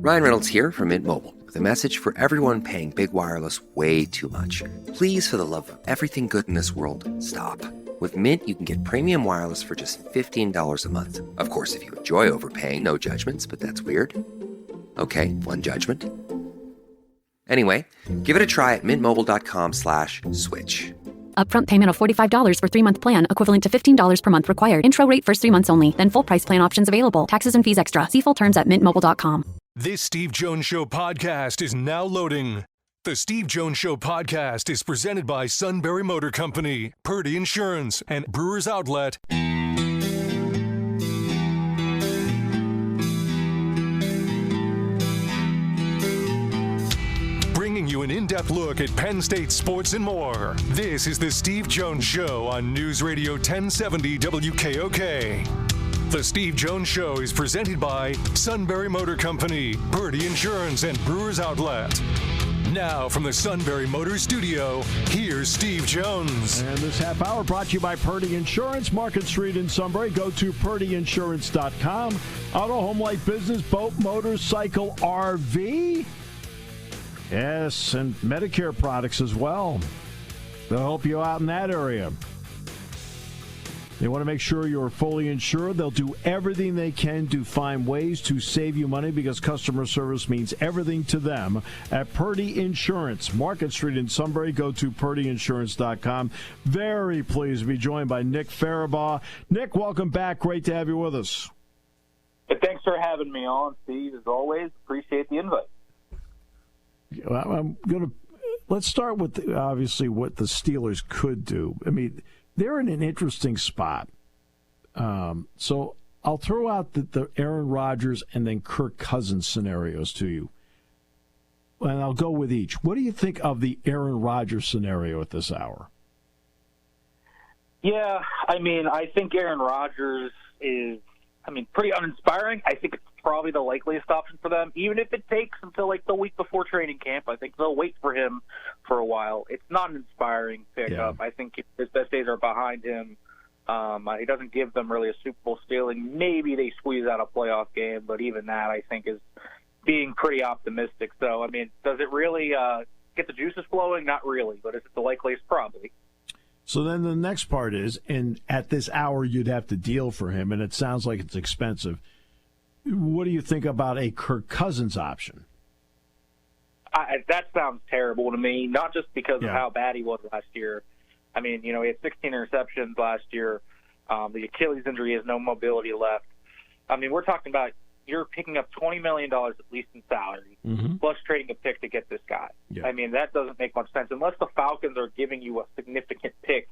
Ryan Reynolds here from Mint Mobile with a message for everyone paying big wireless way too much. Please, for the love of everything good in this world, stop. With Mint, you can get premium wireless for just $15 a month. Of course, if you enjoy overpaying, no judgments, but that's weird. Okay, one judgment. Anyway, give it a try at mintmobile.com/switch. Upfront payment of $45 for 3-month plan, equivalent to $15 per month required. Intro rate first 3 months only, then full price plan options available. Taxes and fees extra. See full terms at mintmobile.com. This Steve Jones Show podcast is now loading. The Steve Jones Show podcast is presented by Sunbury Motor Company, Purdy Insurance, and Brewers Outlet. Bringing you an in-depth look at Penn State sports and more. This is the Steve Jones Show on News Radio 1070 WKOK. The Steve Jones Show is presented by Sunbury Motor Company, Purdy Insurance, and Brewers Outlet. Now from the Sunbury Motor Studio, here's Steve Jones. And this half hour brought to you by Purdy Insurance, Market Street in Sunbury. Go to purdyinsurance.com. Auto, home, life, business, boat, motorcycle, RV. Yes, and Medicare products as well. They'll help you out in that area. They want to make sure you're fully insured. They'll do everything they can to find ways to save you money because customer service means everything to them at Purdy Insurance. Market Street in Sunbury. Go to purdyinsurance.com. Very pleased to be joined by Nick Farabaugh. Nick, welcome back. Great to have you with us. Thanks for having me on, Steve. As always, appreciate the invite. Let's start with, obviously, what the Steelers could do. I mean, they're in an interesting spot. So I'll throw out the Aaron Rodgers and then Kirk Cousins scenarios to you. And I'll go with each. What do you think of the Aaron Rodgers scenario at this hour? Yeah, I think Aaron Rodgers is, pretty uninspiring. I think it's probably the likeliest option for them, even if it takes until the week before training camp. I think they'll wait for him for a while. It's not an inspiring pickup. Yeah. I think his best days are behind him. He doesn't give them really a Super Bowl ceiling. Maybe they squeeze out a playoff game, but even that I think is being pretty optimistic. So, does it really get the juices flowing? Not really, but is it the likeliest? Probably. So then the next part is, and at this hour you'd have to deal for him, and it sounds like it's expensive. What do you think about a Kirk Cousins option? That sounds terrible to me, not just because of how bad he was last year. He had 16 interceptions last year. The Achilles injury has no mobility left. We're talking about you're picking up $20 million at least in salary, plus trading a pick to get this guy. Yeah. That doesn't make much sense. Unless the Falcons are giving you a significant pick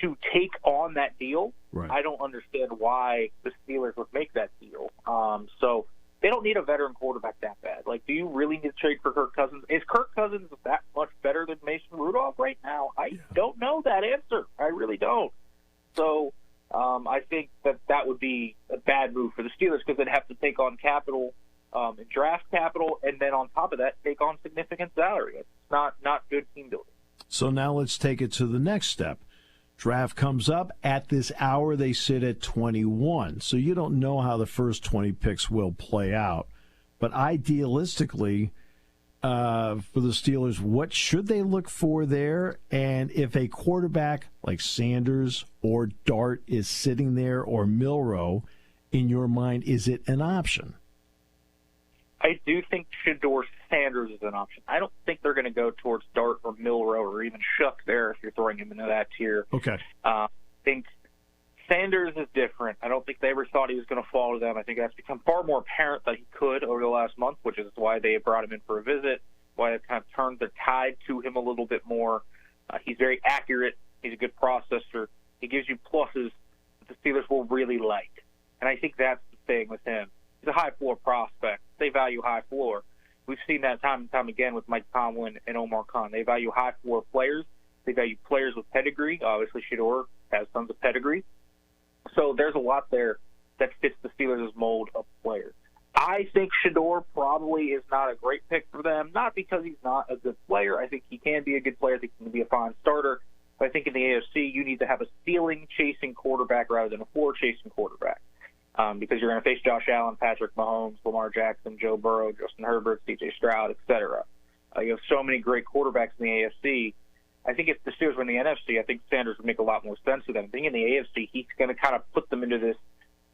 to take on that deal, right. I don't understand why the Steelers would make that deal. So they don't need a veteran quarterback that bad. Do you really need to trade for Kirk Cousins? Is Kirk Cousins that much better than Mason Rudolph right now? I don't know that answer. I really don't. So I think that would be a bad move for the Steelers because they'd have to take on capital, and draft capital, and then on top of that, take on significant salary. It's not good team building. So now let's take it to the next step. Draft comes up. At this hour, they sit at 21. So you don't know how the first 20 picks will play out. But idealistically, for the Steelers, what should they look for there? And if a quarterback like Sanders or Dart is sitting there, or Milroe, in your mind, is it an option? I do think Shedeur Sanders is an option. I don't think they're going to go towards Dart or Milroe or even Shuck there if you're throwing him into that tier. Okay. I think Sanders is different. I don't think they ever thought he was going to fall to them. I think that's become far more apparent that he could over the last month, which is why they brought him in for a visit, why they've kind of turned the tide to him a little bit more. He's very accurate. He's a good processor. He gives you pluses that the Steelers will really like. And I think that's the thing with him. He's a high-floor prospect. They value high floor. We've seen that time and time again with Mike Tomlin and Omar Khan. They value high-floor players. They value players with pedigree. Obviously, Shedeur has tons of pedigree. So there's a lot there that fits the Steelers' mold of players. I think Shedeur probably is not a great pick for them, not because he's not a good player. I think he can be a good player. I think he can be a fine starter. But I think in the AFC, you need to have a ceiling-chasing quarterback rather than a floor-chasing quarterback. because you're going to face Josh Allen, Patrick Mahomes, Lamar Jackson, Joe Burrow, Justin Herbert, C.J. Stroud, etc. You have so many great quarterbacks in the AFC. I think if the Steelers were in the NFC, I think Sanders would make a lot more sense to them. I think in the AFC, he's going to kind of put them into this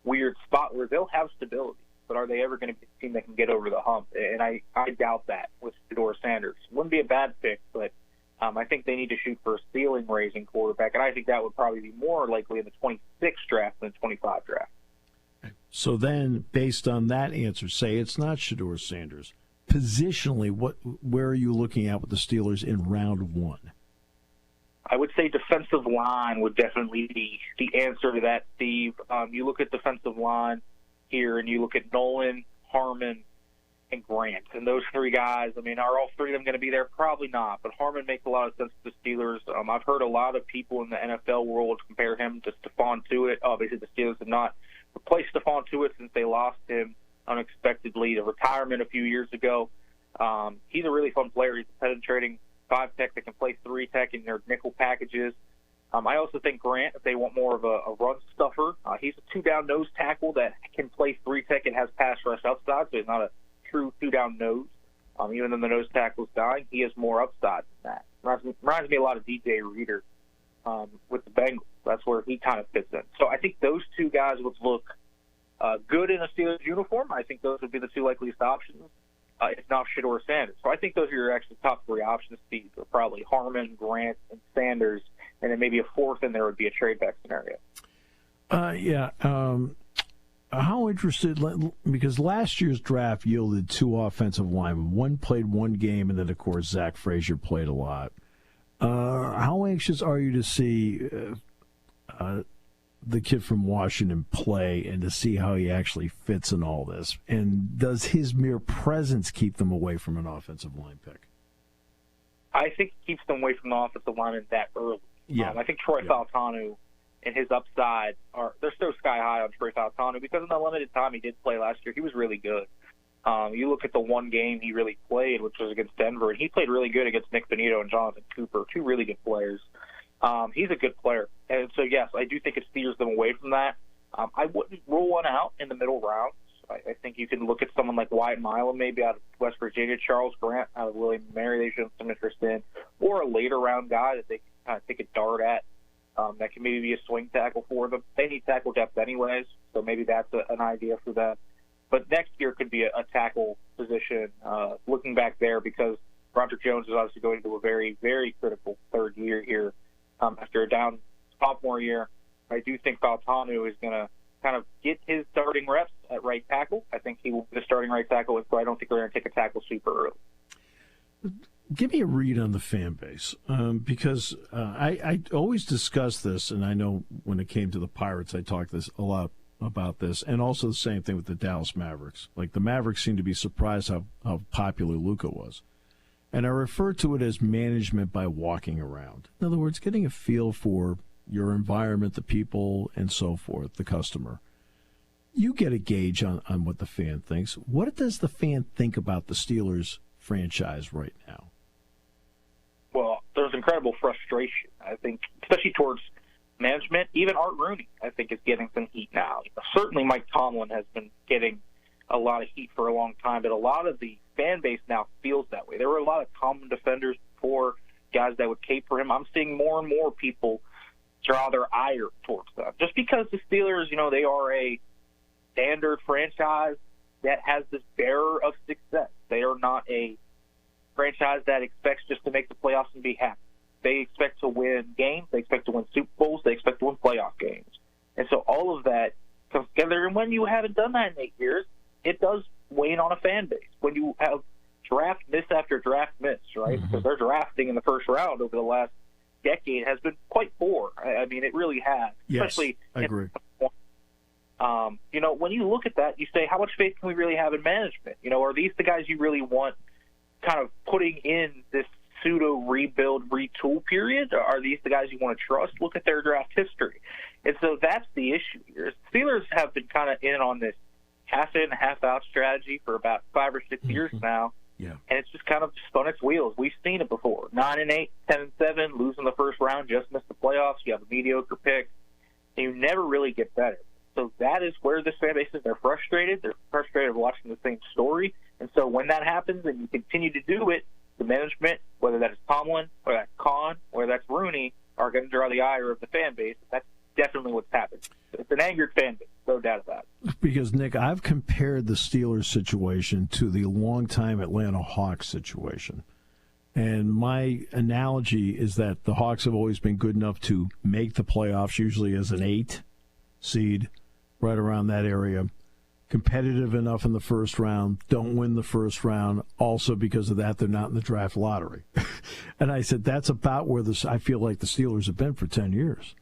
weird spot where they'll have stability, but are they ever going to be a team that can get over the hump? And I doubt that with Shedeur Sanders. Wouldn't be a bad pick, but I think they need to shoot for a ceiling-raising quarterback, and I think that would probably be more likely in the 26 draft than the 25 draft. So then, based on that answer, say it's not Shedeur Sanders. Positionally, where are you looking at with the Steelers in round one? I would say defensive line would definitely be the answer to that, Steve. You look at defensive line here, and you look at Nolan, Harmon, and Grant. And those three guys, I mean, are all three of them going to be there? Probably not. But Harmon makes a lot of sense to the Steelers. I've heard a lot of people in the NFL world compare him to Stephon Tuitt. Obviously, the Steelers have not replaced Stephon Tuitt since they lost him unexpectedly to retirement a few years ago. He's a really fun player. He's a penetrating 5-tech that can play 3-tech in their nickel packages. I also think Grant, if they want more of a run stuffer, he's a 2-down nose tackle that can play 3-tech and has pass rush upside, so he's not a true 2-down nose. Even though the nose tackle's dying, he has more upside than that. Reminds me a lot of DJ Reader with the Bengals. That's where he kind of fits in. So I think those two guys would look good in a Steelers uniform. I think those would be the two likeliest options, if not Shedeur Sanders. So I think those are your actually top three options, Steve. Are probably Harmon, Grant, and Sanders, and then maybe a fourth in there would be a trade-back scenario. How interested, because last year's draft yielded 2 offensive linemen. One played one game, and then, of course, Zach Frazier played a lot. How anxious are you to see the kid from Washington play and to see how he actually fits in all this? And does his mere presence keep them away from an offensive line pick? I think it keeps them away from the offensive lineman that early. Yeah. I think Troy Fautanu and his upside they're so sky high on Troy Fautanu because in the limited time he did play last year, he was really good. You look at the one game he really played, which was against Denver, and he played really good against Nick Benito and Jonathan Cooper, two really good players. He's a good player. And so, yes, I do think it steers them away from that. I wouldn't rule one out in the middle rounds. I think you can look at someone like Wyatt Milam, maybe out of West Virginia, Charles Grant out of William & Mary they show some interest in, or a later round guy that they can kind of take a dart at that can maybe be a swing tackle for them. They need tackle depth anyways, so maybe that's an idea for them. But next year could be a tackle position, looking back there, because Roderick Jones is obviously going into a very, very critical third year here after a down sophomore year. I do think Fautanu is going to kind of get his starting reps at right tackle. I think he will be the starting right tackle, so I don't think they're going to take a tackle super early. Give me a read on the fan base, because I always discuss this, and I know when it came to the Pirates, I talked a lot about this, and also the same thing with the Dallas Mavericks. Like, the Mavericks seemed to be surprised how popular Luka was. And I refer to it as management by walking around. In other words, getting a feel for your environment, the people, and so forth, the customer. You get a gauge on what the fan thinks. What does the fan think about the Steelers franchise right now? Well, there's incredible frustration, I think, especially towards management. Even Art Rooney, I think, is getting some heat now. Certainly Mike Tomlin has been getting a lot of heat for a long time, but a lot of the fan base now feels that way. There were a lot of common defenders before, guys that would cape for him. I'm seeing more and more people draw their ire towards them. Just because the Steelers, they are a standard franchise that has this bearer of success. They are not a franchise that expects just to make the playoffs and be happy. They expect to win games. They expect to win Super Bowls. They expect to win playoff games. And so all of that comes together. And when you haven't done that in 8 years, it does wane on a fan base. When you have draft miss after draft miss, right? Mm-hmm. Because their drafting in the first round over the last decade has been quite poor. I mean, it really has. Yes, especially I agree. When you look at that, you say, how much faith can we really have in management? Are these the guys you really want kind of putting in this pseudo rebuild, retool period? Are these the guys you want to trust? Look at their draft history. And so that's the issue here. Steelers have been kind of in on this half in, half out strategy for about 5 or 6 years now. Yeah. And it's just kind of spun its wheels. We've seen it before. 9-8, 10-7, losing the first round, just missed the playoffs. You have a mediocre pick. And you never really get better. so that is where this fan base is. They're frustrated. They're frustrated watching the same story. And so when that happens and you continue to do it, the management, whether that is Tomlin or that's Kahn or that's Rooney, are going to draw the ire of the fan base. That's definitely what's happened. It's an angered fan base, no doubt about it. Because, Nick, I've compared the Steelers situation to the longtime Atlanta Hawks situation. And my analogy is that the Hawks have always been good enough to make the playoffs, usually as an 8 seed, right around that area. Competitive enough in the first round, don't win the first round. Also, because of that, they're not in the draft lottery. And I said, that's about where I feel like the Steelers have been for 10 years.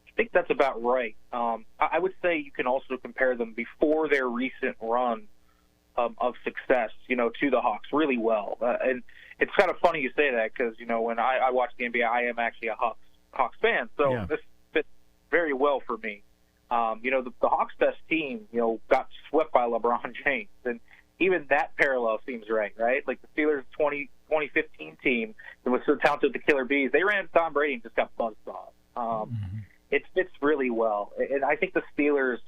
I think that's about right. I would say you can also compare them before their recent run of success, to the Hawks really well. And it's kind of funny you say that because, when I watch the NBA, I am actually a Hawks fan. So This fits very well for me. The Hawks' best team, got swept by LeBron James. And even that parallel seems right? Like the Steelers' 2015 team that was so talented with the Killer Bees, they ran Tom Brady and just got buzzed off. It fits really well. And I think the Steelers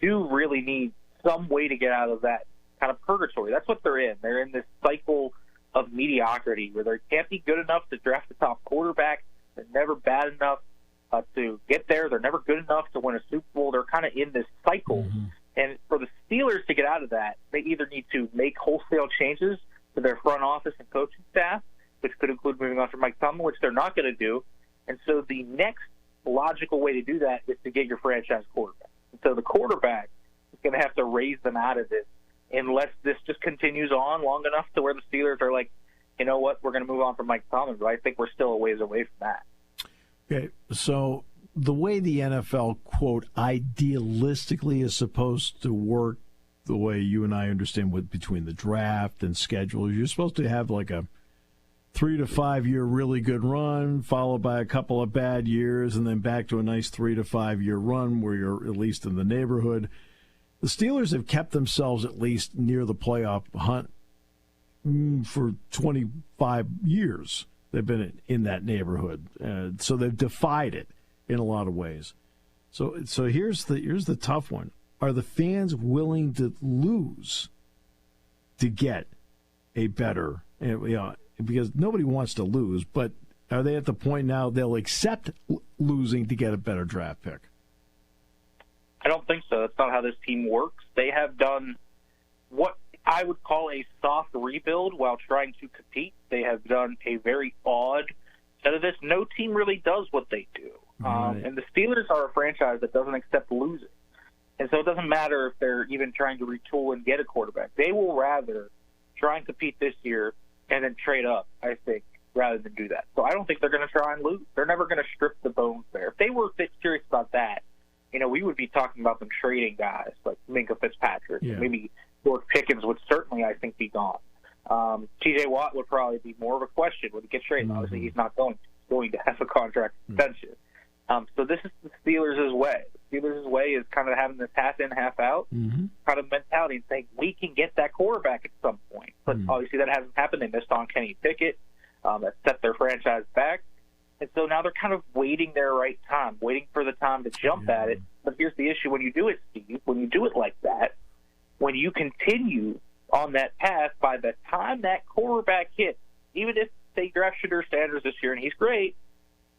do really need some way to get out of that kind of purgatory. That's what they're in. They're in this cycle of mediocrity where they can't be good enough to draft the top quarterback. They're never bad enough to get there. They're never good enough to win a Super Bowl. They're kind of in this cycle. And for the Steelers to get out of that, they either need to make wholesale changes to their front office and coaching staff, which could include moving on from Mike Tomlin, which they're not going to do. And so the next logical way to do that is to get your franchise quarterback. And so the quarterback is going to have to raise them out of this unless this just continues on long enough to where the Steelers are like, you know what, we're going to move on from Mike Tomlin. But I think we're still a ways away from that. Okay, so the way the NFL, quote, idealistically is supposed to work, the way you and I understand between the draft and schedule, you're supposed to have like a 3 to 5 year really good run, followed by a couple of bad years, and then back to a nice 3 to 5 year run where you're at least in the neighborhood. The Steelers have kept themselves at least near the playoff hunt for 25 years. They've been in that neighborhood, so they've defied it in a lot of ways. So here's the tough one: are the fans willing to lose to get a better? Because nobody wants to lose, but are they at the point now they'll accept losing to get a better draft pick? I don't think so. That's not how this team works. They have done what I would call a soft rebuild while trying to compete. They have done a very odd set of this. No team really does what they do. Right. And the Steelers are a franchise that doesn't accept losing. And so it doesn't matter if they're even trying to retool and get a quarterback. They will rather try and compete this year and then trade up, I think, rather than do that. So I don't think they're going to try and lose. They're never going to strip the bones there. If they were serious about that, we would be talking about them trading guys like Minkah Fitzpatrick. Yeah. Maybe George Pickens would certainly, I think, be gone. T.J. Watt would probably be more of a question when he gets traded. Obviously, he's not going to have a contract extension. So this is the Steelers' way. The Steelers' way is kind of having this half in, half out kind of mentality and saying, we can get that quarterback at some point. But obviously that hasn't happened. They missed on Kenny Pickett. That set their franchise back. And so now they're kind of waiting their right time, waiting for the time to jump at it. But here's the issue when you do it, Steve, when you do it like that, when you continue on that path, by the time that quarterback hits, even if they draft Shedeur Sanders this year and he's great,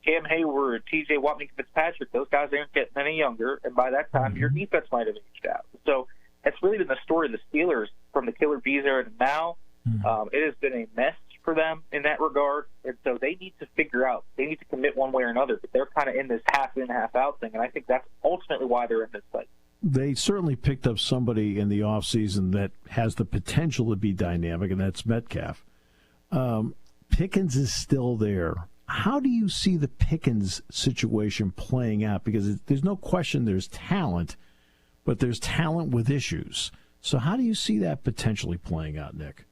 Cam Hayward, T.J. Watt, Minkah Fitzpatrick, those guys aren't getting any younger, and by that time your defense might have aged out. So that's really been the story of the Steelers from the Killer Bees era to now. It has been a mess for them in that regard, and so they need to figure out, they need to commit one way or another, but they're kind of in this half in, half out thing, and I think that's ultimately why they're in this fight. They certainly picked up somebody in the offseason that has the potential to be dynamic, and that's Metcalf. Pickens is still there. How do you see the Pickens situation playing out? Because there's no question there's talent, but there's talent with issues. So how do you see that potentially playing out, Nick?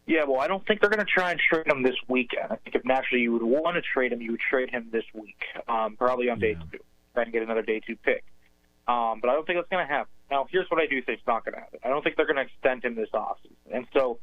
Yeah, well, I don't think they're going to try and trade him this weekend. I think if naturally you would want to trade him, you would trade him this week, probably on day 2, try and get another day 2 pick. But I don't think that's going to happen. Now, here's what I do think is not going to happen. I don't think they're going to extend him this offseason. And so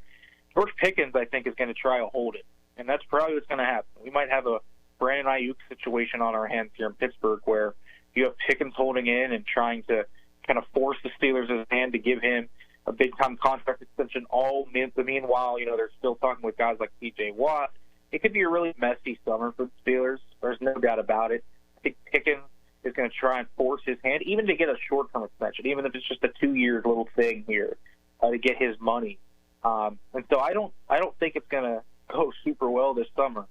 George Pickens, I think, is going to try to hold it. And that's probably what's going to happen. We might have a Brandon Ayuk situation on our hands here in Pittsburgh where you have Pickens holding in and trying to kind of force the Steelers' hand to give him a big-time contract extension. Meanwhile, they're still talking with guys like T.J. Watt. It could be a really messy summer for the Steelers. There's no doubt about it. I think Pickens is going to try and force his hand, even to get a short-term extension, even if it's just a 2-year little thing here to get his money. And so I don't think it's going to go super well this summer.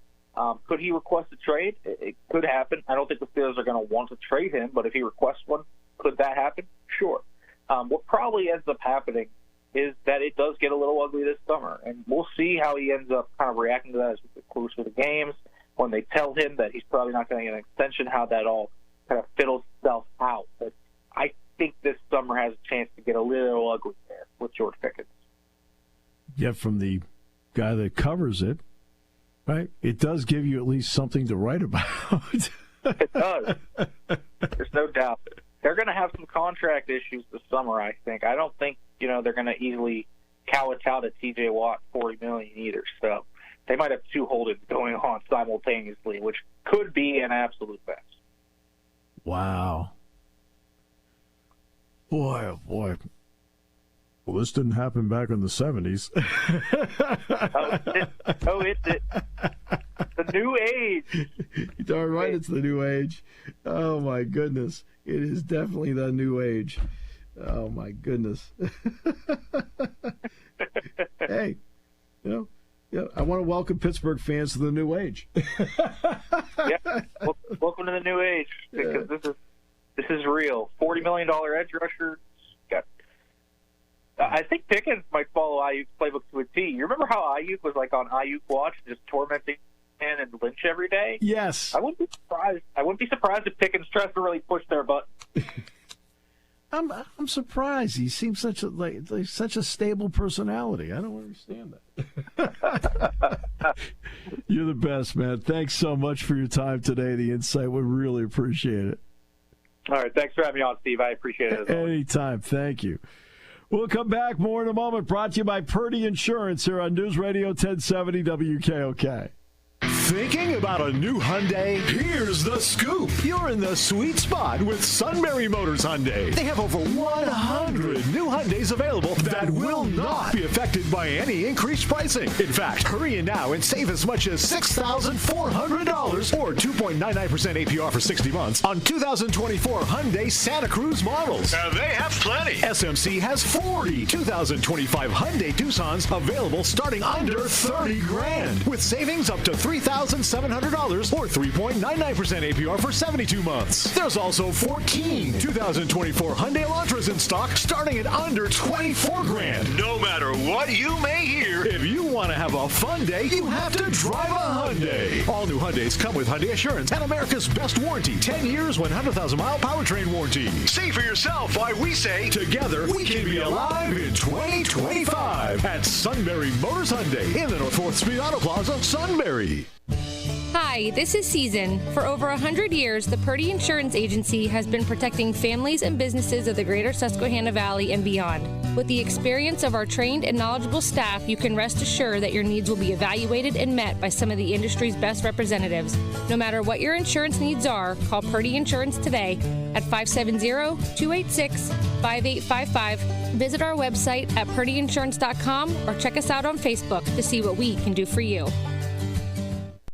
Could he request a trade? It could happen. I don't think the Steelers are going to want to trade him, but if he requests one, could that happen? Sure. What probably ends up happening is that it does get a little ugly this summer, and we'll see how he ends up kind of reacting to that as we get closer to the games, when they tell him that he's probably not going to get an extension, how that all kind of fiddles itself out. But I think this summer has a chance to get a little ugly there with George Pickens. Yeah, from the guy that covers it, right? It does give you at least something to write about. It does. There's no doubt. They're going to have some contract issues this summer, I think. I don't think, they're going to easily kowtow to T.J. Watt $40 million either. So they might have two holdings going on simultaneously, which could be an absolute mess. Wow. Boy, oh boy. Well, this didn't happen back in the 70s. It's the new age. You're darn right, it's the new age. Oh, my goodness. It is definitely the new age. Oh, my goodness. Hey, I want to welcome Pittsburgh fans to the new age. Yeah, welcome to the new age, because this is real. $40 million edge rusher. I think Pickens might follow Ayuk's playbook to a T. You remember how Ayuk was like on Ayuk watch, just tormenting and Lynch every day? Yes. I wouldn't be surprised if Pickens tries to really push their button. I'm surprised. He seems such a stable personality. I don't understand that. You're the best, man. Thanks so much for your time today, the insight. We really appreciate it. All right. Thanks for having me on, Steve. I appreciate it. Anytime. Thank you. We'll come back more in a moment. Brought to you by Purdy Insurance here on News Radio 1070 WKOK. Thinking about a new Hyundai? Here's the scoop. You're in the sweet spot with Sunbury Motors Hyundai. They have over 100 new Hyundais available that will not be affected by any increased pricing. In fact, hurry in now and save as much as $6,400 or 2.99% APR for 60 months on 2024 Hyundai Santa Cruz models. They have plenty. SMC has 40 2025 Hyundai Tucsons available starting under $30,000 with savings up to $3,700 or 3.99% APR for 72 months. There's also 14 2024 Hyundai Elantras in stock starting at under $24,000. No matter what you may hear, if you want to have a fun day, you have to drive a Hyundai. All new Hyundais come with Hyundai Assurance and America's best warranty, 10 years, 100,000-mile powertrain warranty. See for yourself why we say together we can be alive in 2025 at Sunbury Motors Hyundai in the North 4th Street Auto Plaza, Sunbury. Hi, this is Season. For over 100 years, the Purdy Insurance Agency has been protecting families and businesses of the greater Susquehanna Valley and beyond. With the experience of our trained and knowledgeable staff, you can rest assured that your needs will be evaluated and met by some of the industry's best representatives. No matter what your insurance needs are, call Purdy Insurance today at 570-286-5855. Visit our website at purdyinsurance.com or check us out on Facebook to see what we can do for you.